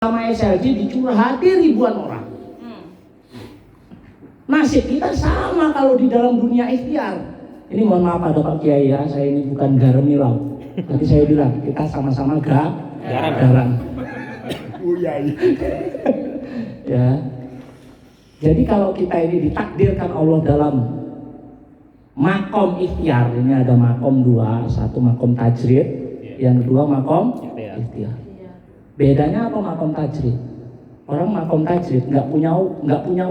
sama SLG dicurhati ribuan orang. Nasib kita sama kalau di dalam dunia ikhtiar. Ini mohon maaf ada Pak Kiai ya, saya ini bukan garam milau. Tadi saya bilang kita sama-sama garam. Ya. Jadi kalau kita ini ditakdirkan Allah dalam makom ikhtiar, ini ada makom dua, satu makom tajrid, yang kedua makom ikhtiar. Bedanya apa makom tajrid? Orang makom tajrid nggak punya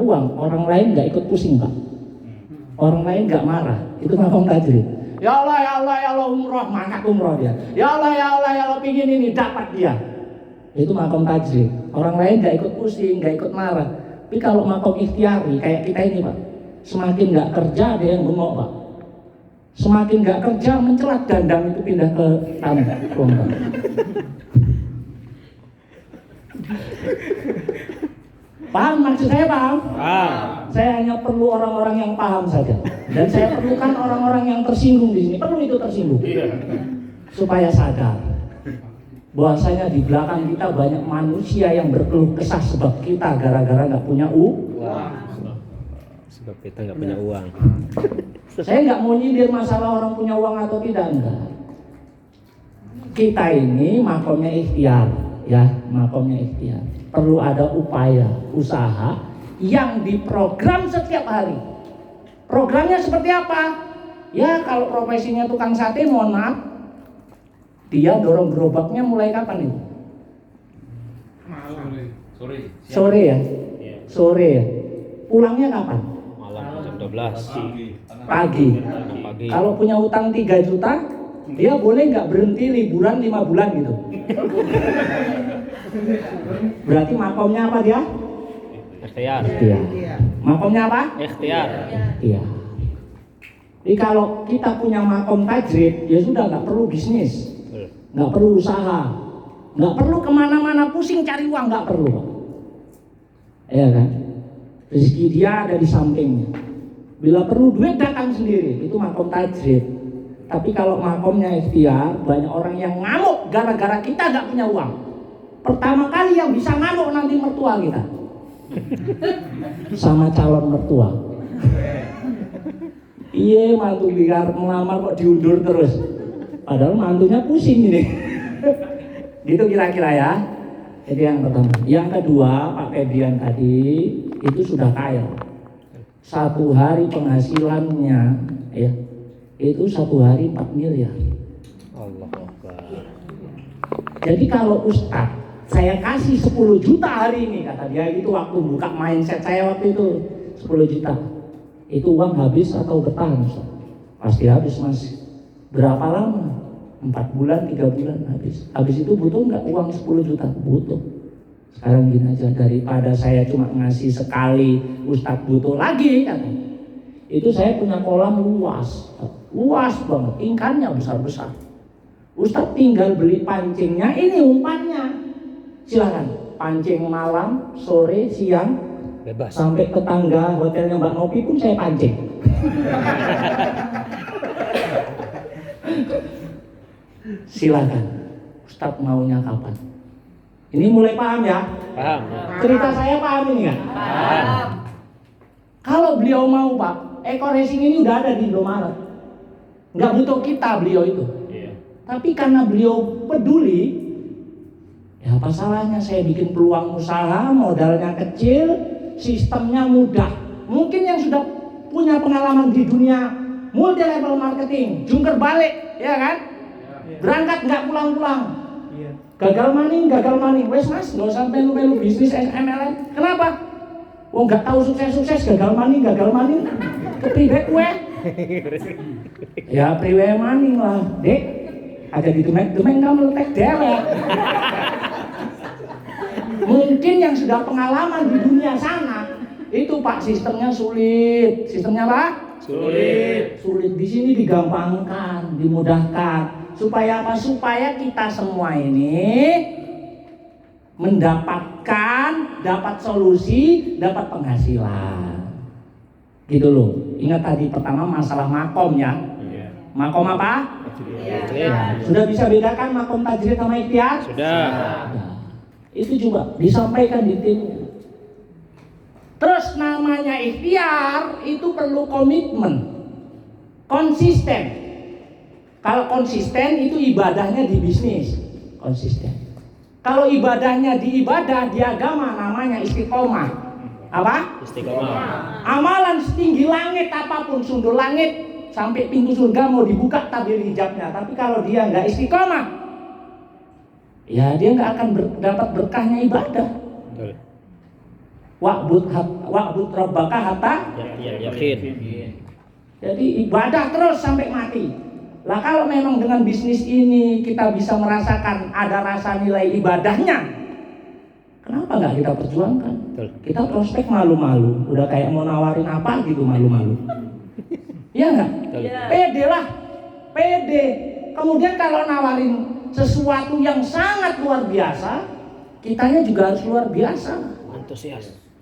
uang, orang lain nggak ikut pusing Pak. Orang lain nggak marah, itu makom tajrid. Ya Allah, ya Allah, ya Allah, umroh, mangkat umroh dia. Ya Allah, ya Allah, ya Allah, pingin ini dapat dia. Itu makom tajrid. Orang lain nggak ikut pusing, nggak ikut marah. Tapi kalau makom ikhtiari kayak kita ini Pak, semakin nggak kerja ada yang bengok Pak. Semakin nggak kerja mencelat dandang itu pindah ke tampung Pak. Paham maksud saya paham? Saya hanya perlu orang-orang yang paham saja. Dan saya perlukan orang-orang yang tersinggung di sini. Perlu itu tersinggung. Supaya sadar bahwasanya di belakang kita banyak manusia yang berkeluh kesah sebab kita gara-gara nggak punya uang. Sebab kita nggak punya uang. Saya nggak mau nyindir masalah orang punya uang atau tidak, enggak. Kita ini makomnya ikhtiar, ya, makomnya ikhtiar. Perlu ada upaya, usaha yang diprogram setiap hari. Programnya seperti apa? Ya kalau profesinya tukang sate, mohon maaf, dia dorong gerobaknya mulai kapan itu? Sore ya? Sore ya? Pulangnya kapan? Malam jam 12. Pagi. Kalau punya utang 3 juta, dia boleh nggak berhenti liburan 5 bulan gitu? Berarti makomnya apa dia? Ikhtiar. Makomnya apa? Ikhtiar. Iya. Jadi kalau kita punya makom tajrid, ya sudah nggak perlu bisnis, nggak perlu usaha, nggak perlu kemana-mana pusing cari uang, nggak perlu. Iya kan? Rezeki dia ada di sampingnya. Bila perlu duit datang sendiri, itu makom tajrid. Tapi kalau makomnya ikhtiar, banyak orang yang ngamuk gara-gara kita nggak punya uang. Pertama kali yang bisa ngamuk nanti mertua kita, sama calon mertua. Iya, mantu biar melamar kok diundur terus. Padahal mantunya pusing ini. Gitu kira-kira ya. Jadi yang pertama. Yang kedua, Pak Febrian tadi itu sudah kaya. Satu hari penghasilannya, ya, itu satu hari 4 miliar. Allah Akbar. Jadi kalau Ustadz, saya kasih 10 juta hari ini, kata dia itu waktu buka mindset saya waktu itu 10 juta. Itu uang habis atau bertahan Ustadz? Pasti habis Mas. Berapa lama? 4 bulan, 3 bulan habis. Habis itu butuh nggak uang 10 juta? Butuh. Sekarang gini aja, daripada saya cuma ngasih sekali, Ustadz butuh lagi kan? Itu saya punya kolam luas banget, ikannya besar-besar. Ustadz tinggal beli pancingnya, ini umpannya. Silakan, pancing malam, sore, siang, Bebas. sampai ke tangga hotelnya Mbak Nopi pun saya pancing. Silakan, Ustadz maunya kapan? Ini mulai paham ya? Paham. Cerita saya paham ini nggak? Paham. Kalau beliau mau Pak, Eko Racing ini udah ada di Indomaret. Nggak butuh kita beliau itu. Iya. Tapi karena beliau peduli, ya apa salahnya saya bikin peluang usaha, modalnya kecil, sistemnya mudah. Mungkin yang sudah punya pengalaman di dunia multi level marketing, jungkir balik, ya kan? Berangkat nggak pulang-pulang. Gagal maning, wes Mas, nggak usah melu-melu bisnis MLM. Kenapa? Oh nggak tahu sukses, gagal maning, kepriwe kue. Ya priwe maning lah, dek. Ada di demeng kamu letek delek. Mungkin yang sudah pengalaman di dunia sana, itu Pak sistemnya sulit. Sistemnya apa? Sulit. Di sini digampangkan, dimudahkan. Supaya apa? Supaya kita semua ini dapat solusi, dapat penghasilan. Gitu loh. Ingat tadi pertama masalah makom ya. Makom apa? Ya. Sudah bisa bedakan makom tajrid sama ikhtiar? Sudah. Itu juga disampaikan di timnya. Terus namanya ikhtiar itu perlu komitmen, konsisten. Kalau konsisten itu ibadahnya di bisnis, konsisten. Kalau ibadahnya di ibadah, di agama, namanya istiqomah. Apa? Istiqomah. Amalan setinggi langit apapun, sundul langit sampai pintu surga mau dibuka tabir hijabnya, tapi kalau dia nggak istiqomah, ya dia nggak akan dapat berkahnya ibadah. Betul. Wa'bud rabbaka hatta. Yakin. Jadi ibadah terus sampai mati. Lah kalau memang dengan bisnis ini kita bisa merasakan ada rasa nilai ibadahnya, kenapa nggak kita perjuangkan? Betul. Kita prospek malu-malu, udah kayak mau nawarin apa gitu malu-malu. Iya nggak? Pede lah, pede. Kemudian kalau nawarin sesuatu yang sangat luar biasa, kitanya juga harus luar biasa.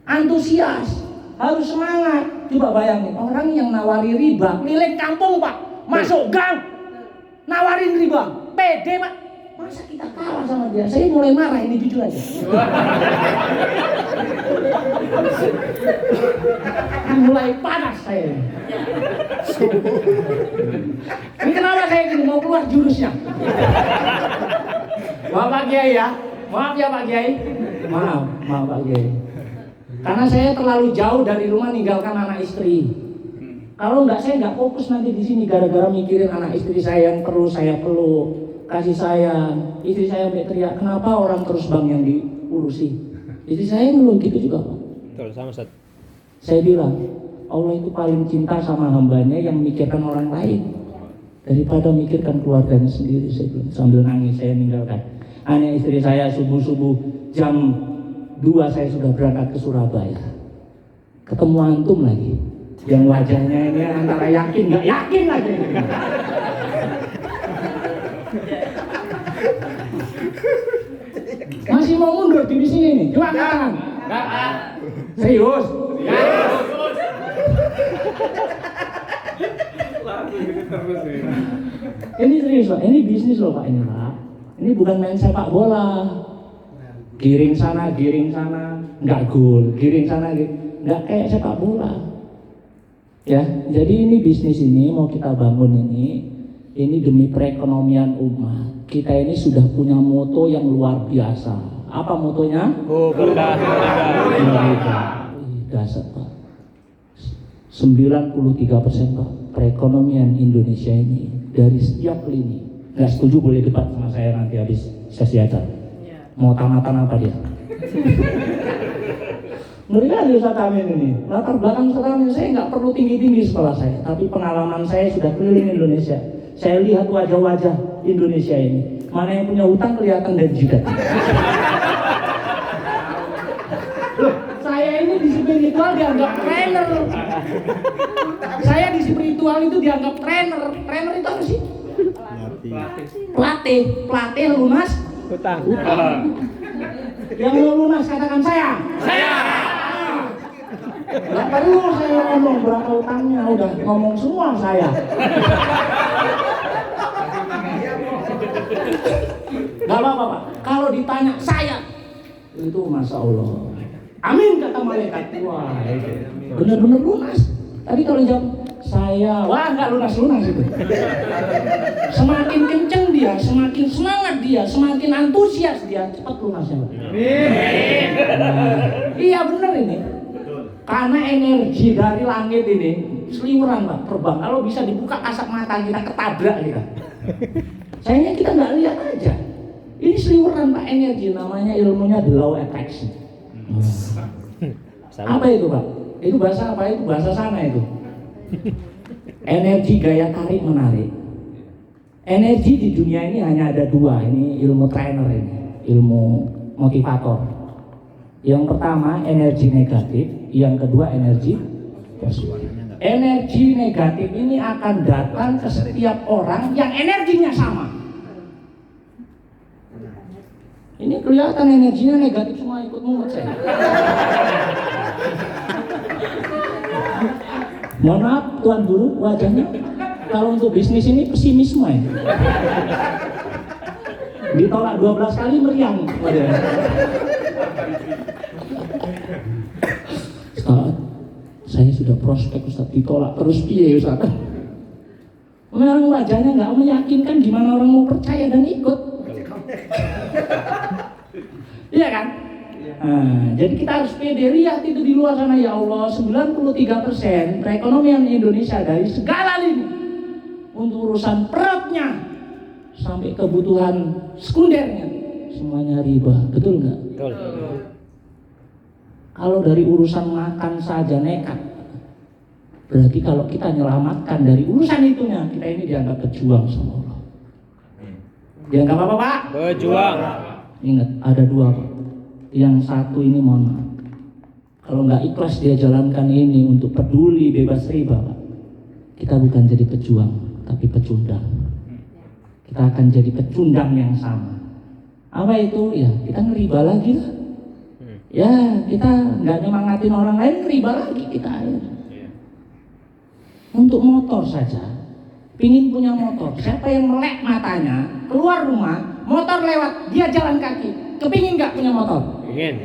Antusias, harus semangat. Coba bayangin orang yang nawari riba, keliling kampung Pak, masuk gang, nawarin riba, pede Pak. Masa kita kalah sama dia? Saya mulai marah, ini jujur aja. Mulai panas saya. Ini kenapa saya gini, mau keluar jurusnya? Maaf Pak Kiai ya, maaf ya Pak Kiai. Maaf Pak Kiai. Karena saya terlalu jauh dari rumah ninggalkan anak istri. Kalau enggak saya enggak fokus nanti di sini gara-gara mikirin anak istri saya yang perlu saya peluk, kasih sayang. Istri saya sampai teriak, kenapa orang terus bang yang diurusi? Istri saya ngeluh gitu juga Pak. Betul, sama Ustaz. Saya bilang, Allah itu paling cinta sama hambanya yang memikirkan orang lain daripada memikirkan keluarganya sendiri. Saya bilang, sambil nangis saya meninggalkan. Anak istri saya subuh-subuh jam 2 saya sudah berangkat ke Surabaya. Ketemu antum lagi, yang wajahnya ini antara yakin nggak yakin lagi. Masih mau mundur di sini nih? Coba katakan. Serius? Ini serius Pak, ini bisnis loh Pak ini Pak. Ini bukan main sepak bola. Giring sana, nggak gol. Giring sana, nggak kayak sepak bola. Ya, jadi ini bisnis ini mau kita bangun ini demi perekonomian umat. Kita ini sudah punya moto yang luar biasa. Apa motonya? Berkah. Dasar Pak. 93% Pak perekonomian Indonesia ini dari setiap lini. Nggak setuju boleh debat sama saya nanti habis sesi acara. Mau tamatan apa dia? Ngeri kali Ustaz Amin ini. Latar belakang Ustaz Amin saya nggak perlu tinggi-tinggi sekolah saya, tapi pengalaman saya sudah keliling Indonesia. Saya lihat wajah-wajah Indonesia ini. Mana yang punya hutang kelihatan dari jidat. Loh, saya ini di spiritual dianggap trainer. Saya di spiritual itu dianggap trainer. Trainer itu apa sih? Pelatih lunas Hutang. Yang mau lunas katakan saya. Nggak perlu saya ngomong berapa utangnya, udah ngomong semua saya. Gak apa-apa Pak, kalau ditanya saya, itu Masya Allah. Amin kata malaikat. Wah, bener-bener lunas. Tadi kalau jawab saya, wah nggak lunas-lunas itu. Semakin kenceng dia, semakin semangat dia, semakin antusias dia, cepat lunasnya Pak. Iya bener ini. Karena energi dari langit ini seliweran Pak, terbang. Kalau bisa dibuka kasat mata kita ketabrak kita. Sayangnya kita nggak lihat aja. Ini seliweran Pak, energi, namanya ilmunya the law attraction. Apa itu Pak? Itu bahasa apa? Itu bahasa sana itu. Energi gaya tarik menarik. Energi di dunia ini hanya ada dua. Ini ilmu trainer ini, ilmu motivator. Yang pertama energi negatif, yang kedua energi positif. Energi negatif ini akan datang ke setiap orang yang energinya sama. Ini kelihatan energinya negatif semua, ikut mungut saya. Mohon maaf Tuan Guru, wajahnya kalau untuk bisnis ini pesimisme ya. Ditolak 12 kali meriang. Ustaz, saya sudah prospek Ustaz, ditolak terus piye Ustaz? Memang wajahnya nggak meyakinkan, gimana orang mau percaya dan ikut? Iya kan? Nah, jadi kita harus pede, lihat itu di luar sana, ya Allah, 93% perekonomian Indonesia dari segala lini untuk urusan perutnya sampai kebutuhan sekundernya semuanya riba, betul nggak? Betul. Kalau dari urusan makan saja nekat, berarti kalau kita nyelamatkan dari urusan itunya, kita ini dianggap pejuang sama Allah. Dianggap apa Pak? Pejuang. Ingat, ada dua Pak. Yang satu ini mohon maaf, kalau nggak ikhlas dia jalankan ini untuk peduli bebas riba Pak, kita bukan jadi pejuang tapi pecundang. Kita akan jadi pecundang yang sama. Apa itu? Ya kita ngeriba lagi lah. Ya kita nggak nyemangatin orang lain, ngeriba lagi kita ya. Untuk motor saja, pingin punya motor, siapa yang melek matanya keluar rumah, motor lewat, dia jalan kaki, kepingin nggak punya motor? Ingin.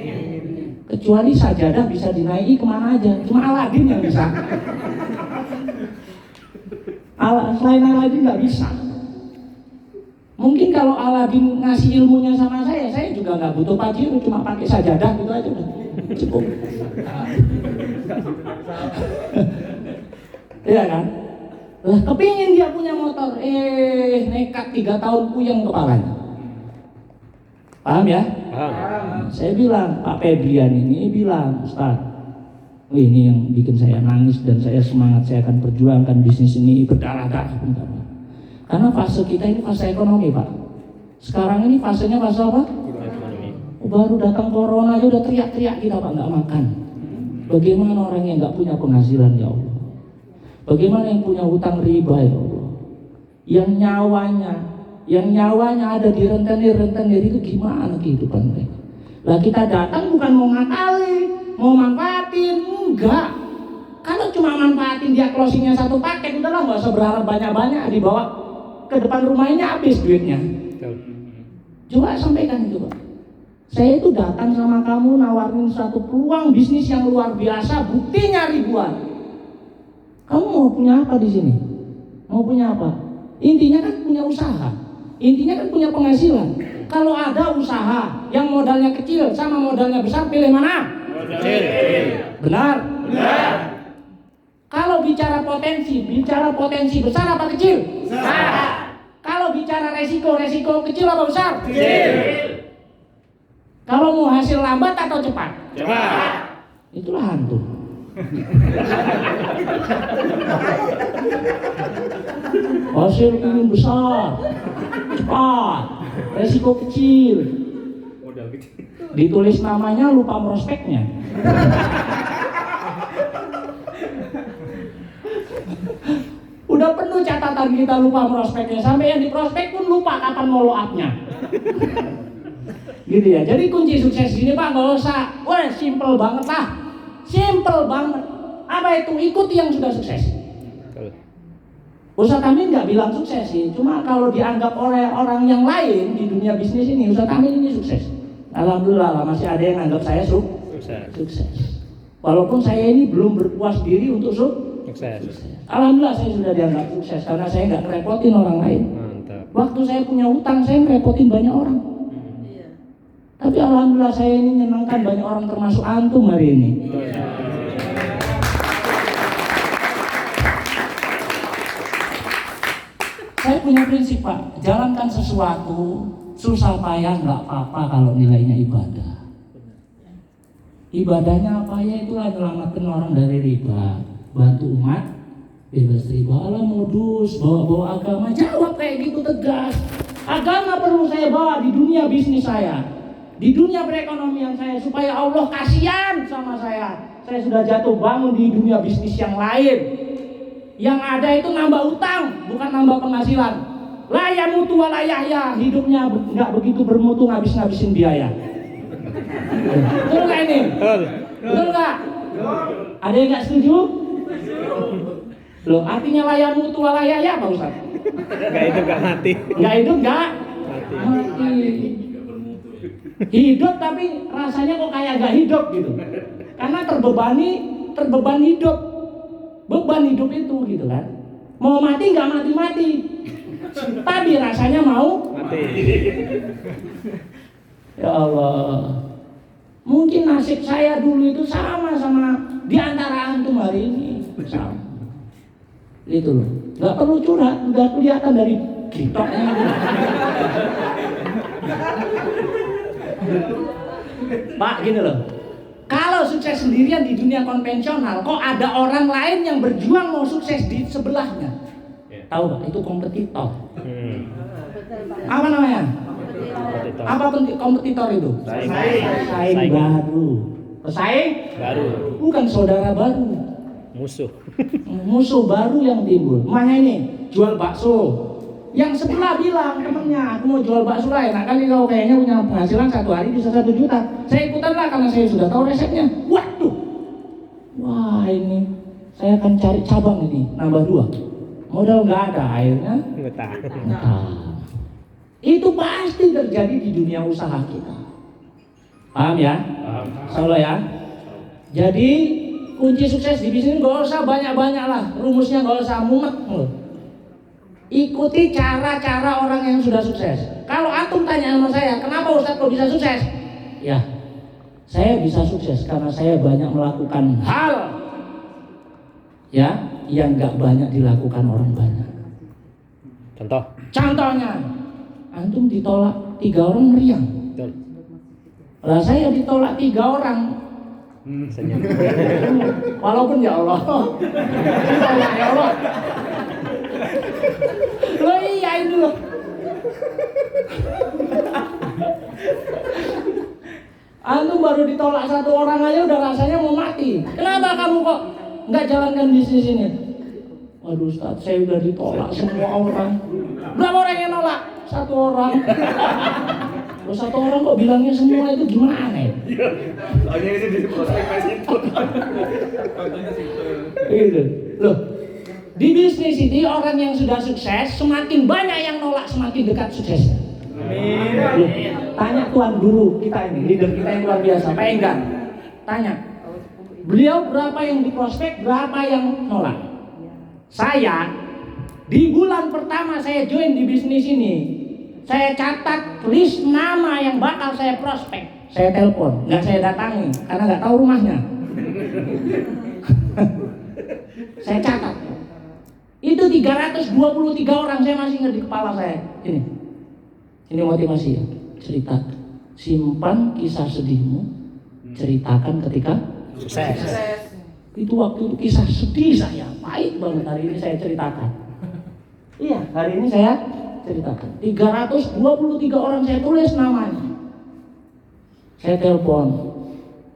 Kecuali sajadah bisa dinaiki kemana aja, cuma Aladin yang bisa. Selain Aladin nggak bisa. Mungkin kalau Aladin ngasih ilmunya sama saya juga nggak butuh pajero, cuma pakai sajadah gitu aja udah cukup. Iya kan? Lah kepingin dia punya motor, nekat 3 tahun puyeng kepalanya. Paham ya? Paham. Saya bilang, Pak Febrian ini bilang, Ustaz, ini yang bikin saya nangis dan saya semangat, saya akan perjuangkan bisnis ini berdarah-darah. Karena fase kita ini fase ekonomi Pak. Sekarang ini fasenya fase apa? Ekonomi. Baru datang corona aja udah teriak-teriak kita Pak, nggak makan. Bagaimana orang yang nggak punya penghasilan ya Allah? Bagaimana yang punya hutang riba ya Allah? Yang nyawanya ada di rentenir itu gimana kehidupan mereka? Lah kita datang bukan mau ngakali, mau manfaatin, enggak. Kalau cuma manfaatin dia closingnya satu paket, udahlah nggak usah berharap banyak-banyak, dibawa ke depan rumah ini habis duitnya. Coba sampaikan itu Pak. Saya itu datang sama kamu nawarin satu peluang bisnis yang luar biasa, buktinya ribuan. Kamu mau punya apa di sini? Mau punya apa? Intinya kan punya usaha. Intinya kan punya penghasilan. Kalau ada usaha yang modalnya kecil sama modalnya besar, pilih mana? Kecil. Benar? Benar. Kalau bicara potensi besar apa kecil? Besar. Kalau bicara resiko kecil apa besar? Kecil. Kalau mau hasil lambat atau cepat? Cepat. Itulah hantu. Hasil ingin besar, cepat, resiko kecil. Ditulis namanya lupa prospeknya. Udah penuh catatan kita lupa prospeknya, sampai yang di prospek pun lupa kapan follow up-nya. Gitu ya. Jadi kunci sukses ini Pak nggak usah, simple banget lah. Simple banget. Apa itu? Ikuti yang sudah sukses. Ustadz Amin nggak bilang sukses sih, cuma kalau dianggap oleh orang yang lain di dunia bisnis ini, Ustadz Amin ini sukses. Alhamdulillah lah, masih ada yang anggap saya sukses. Walaupun saya ini belum berpuas diri untuk sukses. Alhamdulillah saya sudah dianggap sukses karena saya nggak ngerepotin orang lain. Mantap. Waktu saya punya hutang, saya ngerepotin banyak orang. Tapi alhamdulillah saya ini menyenangkan banyak orang, termasuk antum hari ini. Saya punya prinsip Pak, jalankan sesuatu susah payah nggak apa-apa kalau nilainya ibadah. Ibadahnya apa ya? Itulah menyelamatkan orang dari riba, bantu umat bebas riba. Alah modus, bawa agama, jawab kayak gitu tegas. Agama perlu saya bawa di dunia bisnis saya, di dunia perekonomian saya, supaya Allah kasihan sama saya. Saya sudah jatuh bangun di dunia bisnis yang lain. Yang ada itu nambah utang, bukan nambah penghasilan. La yamutu wa la yahya, hidupnya nggak begitu bermutu, ngabis-ngabisin biaya. Betul nggak ini? Betul nggak? Ada yang nggak setuju? Loh, artinya la yamutu wa la yahya apa Ustaz? Nggak hidup nggak mati. Nggak hidup nggak Mati. mati. Hidup tapi rasanya kok kayak gak hidup gitu. Karena terbeban hidup. Beban hidup itu gitu kan. Mau mati gak mati-mati. Tapi rasanya mau Mati. ya Allah. Mungkin nasib saya dulu itu sama di antara antum hari ini. Sama. Itu loh. Gak perlu curhat, udah kelihatan dari kitoknya. Pak, gini loh. Kalau sukses sendirian di dunia konvensional, kok ada orang lain yang berjuang mau sukses di sebelahnya? Tahu Pak, itu kompetitor. Apa namanya? Kompetitor. Apa kompetitor itu? Pesaing baru. Pesaing Baru. bukan saudara baru. Musuh. Musuh baru yang timbul. Makanya ini jual bakso. Yang sebelah bilang temennya, aku mau jual bakso lah, enak kali kau kayaknya punya penghasilan 1 hari bisa 1 juta. Saya ikutan lah karena saya sudah tahu resepnya. Waduh, wah ini saya akan cari cabang ini, nambah 2. Modal nggak ada, akhirnya Ngutang. ngutang. Itu pasti terjadi di dunia usaha kita. Paham ya? Insyaallah ya. Jadi kunci sukses di bisnis nggak usah banyak-banyak lah, rumusnya nggak usah mumet. Ikuti cara-cara orang yang sudah sukses. Kalau antum tanya sama saya, kenapa Ustadz kok bisa sukses? Ya, saya bisa sukses karena saya banyak melakukan hal ya yang nggak banyak dilakukan orang banyak. Contohnya, antum ditolak 3 orang meriang. Betul. Lah saya ditolak 3 orang. Senyum. Walaupun ya Allah, ditolak ya Allah. Loh iya ini loh. Antum baru ditolak 1 orang aja udah rasanya mau mati. Kenapa kamu kok nggak jalankan bisnis ini? Waduh Ustaz, saya udah ditolak semua orang. Berapa orang yang nolak? 1 orang. Loh 1 orang kok bilangnya semua itu gimana ya? Soalnya itu di prospek itu. Gitu. Loh, di bisnis ini orang yang sudah sukses semakin banyak yang nolak semakin dekat suksesnya. Amin. Loh, tanya tuan guru kita ini, leader kita yang luar biasa, Pak Enggar. Tanya, beliau berapa yang di prospek, berapa yang nolak? Saya di bulan pertama saya join di bisnis ini, saya catat list nama yang bakal saya prospek, saya telepon, nggak saya datangi karena nggak tahu rumahnya. Saya catat. Itu 323 orang, saya masih ingat di kepala saya. Ini motivasi ya. Cerita. Simpan kisah sedihmu, ceritakan ketika Sukses. itu waktu itu kisah sedih saya, pahit banget, hari ini saya ceritakan. Iya, hari ini saya ceritakan. 323 orang saya tulis namanya. Saya telepon.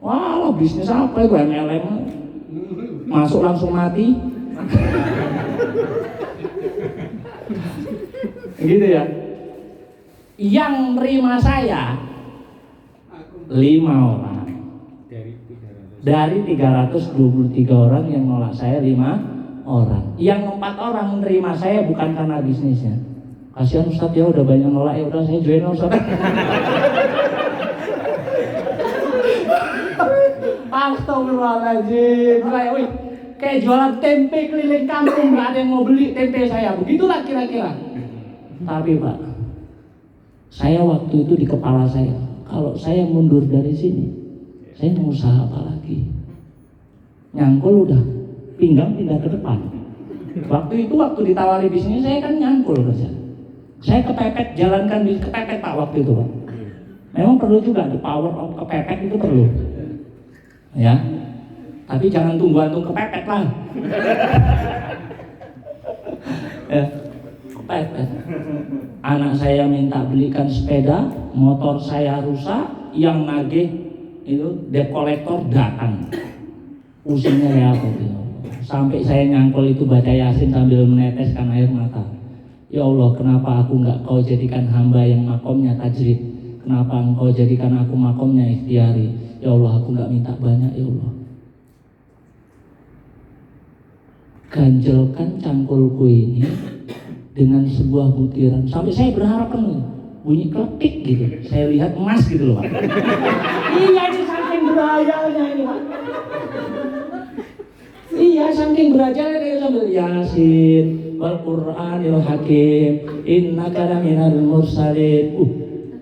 Wah, bisnis apa itu MLM? Masuk langsung mati. Gitu ya. Yang nerima saya 5 orang. Dari 323 orang yang nolak saya 5 orang. Yang 4 orang menerima saya bukan karena bisnisnya. Kasihan Ustaz ya udah banyak nolak, ya udah saya join Ustaz. Astagfirullahaladzim. Kayak jualan tempe keliling kampung, nggak ada yang mau beli tempe saya. Begitulah kira-kira. Tapi Pak, saya waktu itu di kepala saya, kalau saya mundur dari sini, saya mau usaha apa lagi? Nyangkul udah, pinggang pindah ke depan. Waktu itu waktu ditawari bisnis saya kan nyangkul saja. Saya kepepet, jalankan bisnis kepepet Pak waktu itu Pak. Memang perlu juga the power of kepepet itu perlu. Ya. Tapi jangan tunggu antum kepepet lah. Ya, kepepet. Anak saya minta belikan sepeda, motor saya rusak, yang nagih itu debt collector datang. Pusingnya ya apa gitu. Sampai saya nyangkul itu baca Yasin sambil meneteskan air mata. Ya Allah, kenapa aku nggak kau jadikan hamba yang makomnya tajrid? Kenapa engkau jadikan aku makomnya ikhtiari? Ya Allah, aku nggak minta banyak ya Allah. Ganjelkan cangkulku ini dengan sebuah butiran. Sampai saya berharap penuh. bunyi kletik gitu. Saya lihat emas gitu loh Pak. Iya ini saking berayalnya ini Pak. Iya saking berayalnya kayak sambil Yasin wal Qur'anil Hakim innaka laminal mursalin.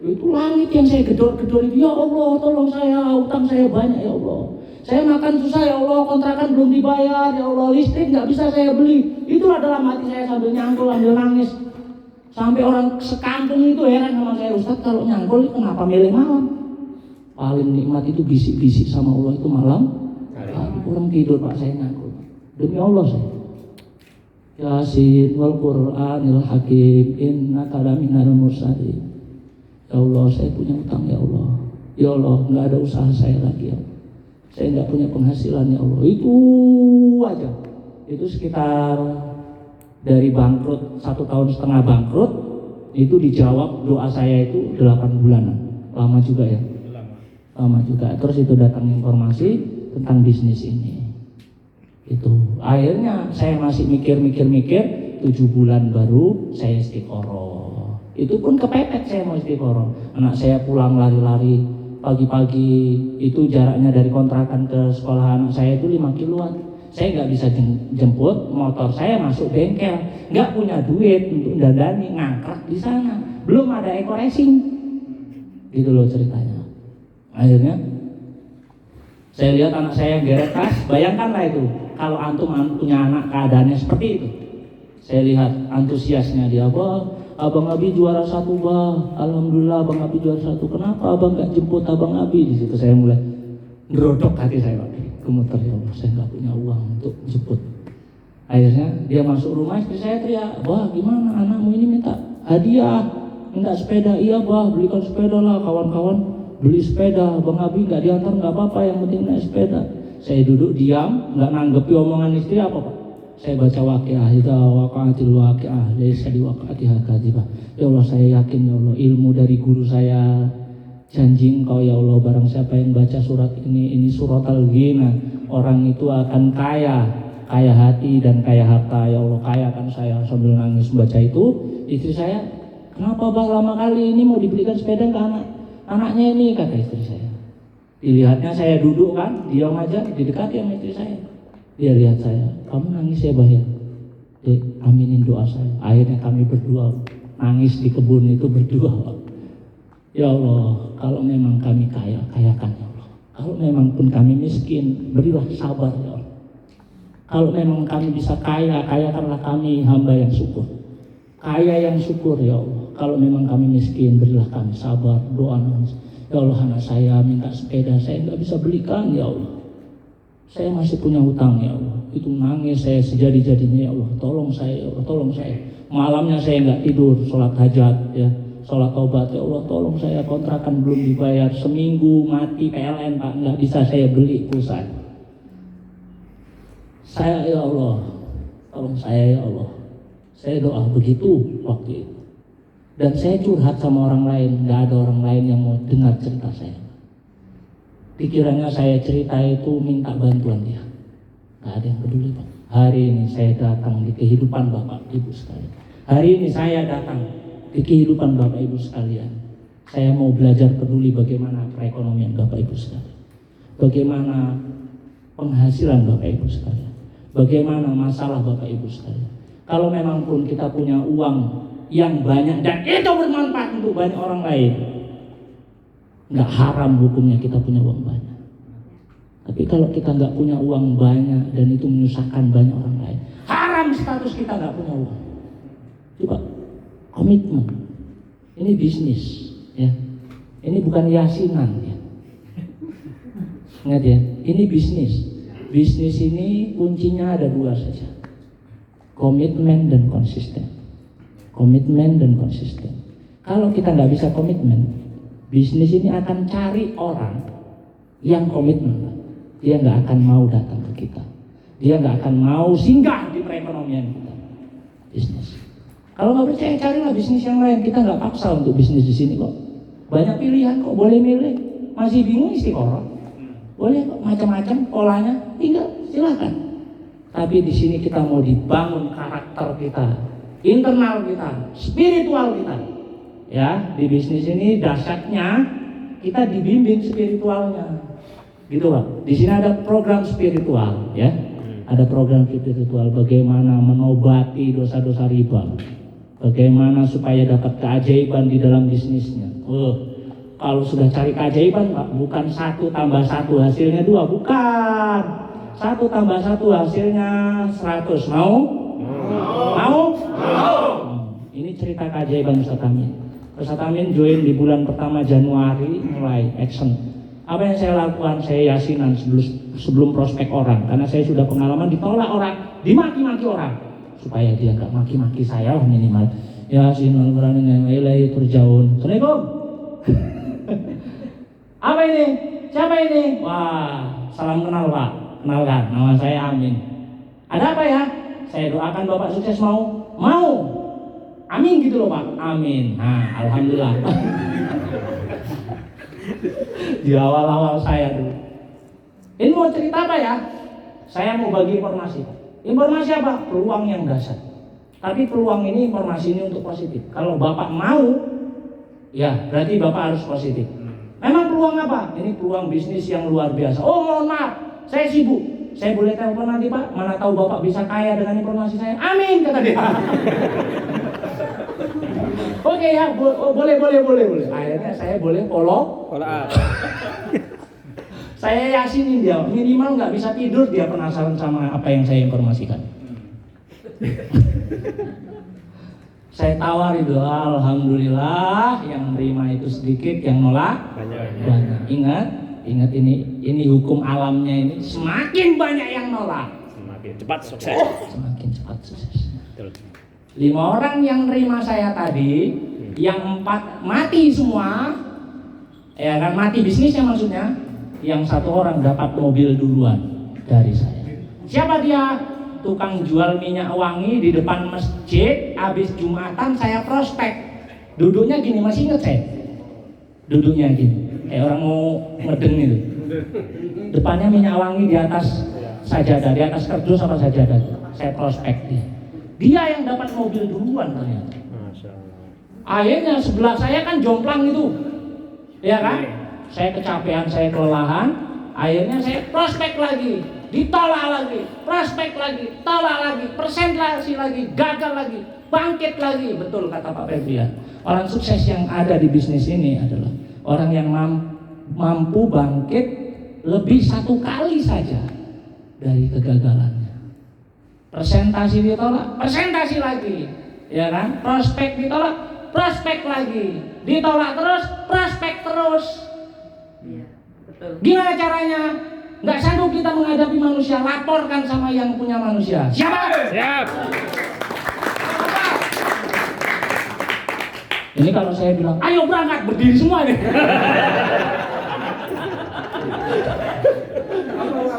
Itu langit yang saya gedor-gedor itu, ya Allah tolong saya, utang saya banyak ya Allah. Saya makan susah ya Allah, kontrakan belum dibayar ya Allah, listrik nggak bisa saya beli. Itulah dalam hati saya sambil nyangkul, sambil nangis. Sampai orang sekampung itu heran sama saya, Ustaz kalau nyangkul kenapa milih malam? Paling nikmat itu bisik-bisik sama Allah itu malam. Kurang tidur Pak saya nyangkul. Demi Allah saya. Yasin wal Qur'anil Hakim innaka laminal mursalin. Ya Allah saya punya utang ya Allah. Ya Allah nggak ada usaha saya lagi ya Allah. Saya nggak punya penghasilan ya Allah. Itu aja. Itu sekitar dari bangkrut 1,5 tahun bangkrut itu dijawab doa saya itu 8 bulanan. Lama juga ya. Lama juga. Terus itu datang informasi tentang bisnis ini. Itu akhirnya saya masih mikir 7 bulan baru saya istiqoroh. Itu pun kepepet saya mau istiqoroh. Anak saya pulang lari-lari pagi-pagi, itu jaraknya dari kontrakan ke sekolah anak saya itu 5 kiloan. Saya nggak bisa jemput, motor saya masuk bengkel, nggak punya duit untuk dandani, ngangkrak di sana, belum ada ekor racing, gitu loh ceritanya. Akhirnya saya lihat anak saya yang geret tas, bayangkanlah itu kalau antum punya anak keadaannya seperti itu. Saya lihat antusiasnya dia, Abang Abi juara 1 Bah, alhamdulillah Abang Abi juara 1. Kenapa Abang nggak jemput Abang Abi? Di situ saya mulai ngerodok hati saya Pak. Gemeter ya Allah, saya nggak punya uang untuk jemput. Akhirnya dia masuk rumah, istri saya teriak, Bah gimana anakmu ini minta hadiah, minta sepeda. Iya Bah, belikan sepeda lah, kawan-kawan beli sepeda. Bang Abi nggak diantar nggak apa-apa, yang penting naik sepeda. Saya duduk diam, nggak nanggepi omongan istri apa Pak. Saya baca waqiah, itu waqa'atil waqiah, laisa di waqa'atiha kadhibah. Ya Allah saya yakin ya Allah ilmu dari guru saya. Janji Engkau ya Allah, barang siapa yang baca surat ini surat al-ghina, orang itu akan kaya hati dan kaya harta. Ya Allah kayakan saya. Sambil nangis baca itu, istri saya, kenapa Bah lama kali ini mau dibelikan sepeda ke anaknya ini, kata istri saya. Dilihatnya saya duduk kan, diam aja, didekati sama istri saya. Dia lihat saya, kamu nangis ya Bah ya? Aminin doa saya. Akhirnya kami berdua nangis di kebun itu berdua. Ya Allah, kalau memang kami kaya, kayakan ya Allah. Kalau memang pun kami miskin, berilah sabar ya Allah. Kalau memang kami bisa kaya, kayakanlah kami hamba yang syukur. Kaya yang syukur ya Allah. Kalau memang kami miskin, berilah kami sabar, doa nangis. Ya Allah anak saya minta sepeda, saya nggak bisa belikan ya Allah. Saya masih punya hutang ya Allah. Itu nangis saya sejadi-jadinya ya Allah. Tolong saya ya Allah, tolong saya. Malamnya saya nggak tidur, sholat hajat ya. Sholat taubat ya Allah, tolong saya kontrakan belum dibayar, seminggu mati PLN Pak, nggak bisa saya beli pulsa. Saya ya Allah, tolong saya ya Allah. Saya doa begitu waktu itu. Dan saya curhat sama orang lain, nggak ada orang lain yang mau dengar cerita saya. Pikirannya saya cerita itu minta bantuan dia, nggak ada yang peduli Pak. Hari ini saya datang di kehidupan Bapak Ibu sekalian. Hari ini saya datang di kehidupan Bapak Ibu sekalian. Saya mau belajar peduli bagaimana perekonomian Bapak Ibu sekalian, bagaimana penghasilan Bapak Ibu sekalian, bagaimana masalah Bapak Ibu sekalian. Kalau memang pun kita punya uang yang banyak dan itu bermanfaat untuk banyak orang lain, nggak haram hukumnya kita punya uang banyak. Tapi kalau kita nggak punya uang banyak dan itu menyusahkan banyak orang lain, haram status kita nggak punya uang. Coba komitmen, ini bisnis ya, ini bukan yasinan ya. Ingat ya, ini bisnis. Bisnis ini kuncinya ada 2 saja, komitmen dan konsisten. Komitmen dan konsisten. Kalau kita nggak bisa komitmen, bisnis ini akan cari orang yang komitmen. Dia nggak akan mau datang ke kita, dia nggak akan mau singgah di perekonomian kita. Bisnis. Kalau nggak percaya carilah bisnis yang lain. Kita nggak paksa untuk bisnis di sini kok. Banyak pilihan kok, boleh milih. Masih bingung istiqoroh? Boleh kok, macam-macam polanya. Tinggal silakan. Tapi di sini kita mau dibangun karakter kita, internal kita, spiritual kita. Ya, di bisnis ini dahsyatnya kita dibimbing spiritualnya. Gitu Pak. Di sini ada program spiritual ya. Ada program spiritual bagaimana menobati dosa-dosa riba. Bagaimana supaya dapat keajaiban di dalam bisnisnya. Kalau sudah cari keajaiban Pak, bukan 1 tambah 1 hasilnya 2, bukan. 1 tambah 1 hasilnya 100. Mau? Mau? Ini cerita keajaiban Ustaz Amin. Ustaz Amin join di bulan pertama Januari mulai action. Apa yang saya lakukan? Saya yasinan sebelum prospek orang, karena saya sudah pengalaman ditolak orang, dimaki-maki orang, supaya dia nggak maki-maki saya lah minimal. Yasin al-Quran yang ilahi turjaun. Assalamualaikum. Apa ini? Siapa ini? Wah, salam kenal Pak. Kenalkan, nama saya Amin. Ada apa ya? Saya doakan Bapak sukses mau? Mau. Amin gitu loh Pak. Amin. Nah, alhamdulillah. Di awal-awal saya dulu. Ini mau cerita apa ya? Saya mau bagi informasi. Informasi apa? Peluang yang dahsyat. Tapi peluang ini, informasi ini untuk positif. Kalau Bapak mau, ya berarti Bapak harus positif. Memang peluang apa? Ini peluang bisnis yang luar biasa. Oh mohon maaf, saya sibuk. Saya boleh telepon nanti Pak? Mana tahu Bapak bisa kaya dengan informasi saya. Amin kata dia. Oke ya, boleh. Akhirnya saya boleh follow up. Saya yakinin dia, minimal nggak bisa tidur dia penasaran sama apa yang saya informasikan. Saya tawar itu, alhamdulillah yang terima itu sedikit, yang nolak banyak. Ingat ini hukum alamnya ini, semakin banyak yang nolak, Semakin cepat sukses. semakin cepat sukses. Betul. 5 orang yang terima saya tadi, yang 4 mati semua, ya kan, mati bisnisnya maksudnya. Yang 1 orang dapat mobil duluan dari saya. Siapa dia? Tukang jual minyak wangi di depan masjid. Habis Jumatan saya prospek. Duduknya gini, masih inget saya? Duduknya gini, kayak orang mau ngedeng itu. Depannya minyak wangi di atas sajadah, di atas kardus apa sajadah. Saya prospek dia. Dia yang dapat mobil duluan ternyata. Masya Allah. Akhirnya sebelah saya kan jomplang itu, ya kan? Saya kecapean, saya kelelahan. Akhirnya saya prospek lagi, ditolak lagi, prospek lagi, tolak lagi, presentasi lagi, gagal lagi, bangkit lagi. Betul kata Pak Febrian. Orang sukses yang ada di bisnis ini adalah orang yang mampu bangkit lebih 1 kali saja dari kegagalannya. Presentasi ditolak, presentasi lagi, ya kan? Prospek ditolak, prospek lagi, ditolak terus, prospek terus. Iya, betul. Gimana caranya? Nggak sanggup kita menghadapi manusia, laporkan sama yang punya manusia. Siapa? Siap. Ini kalau saya bilang, ayo berangkat, berdiri semua nih.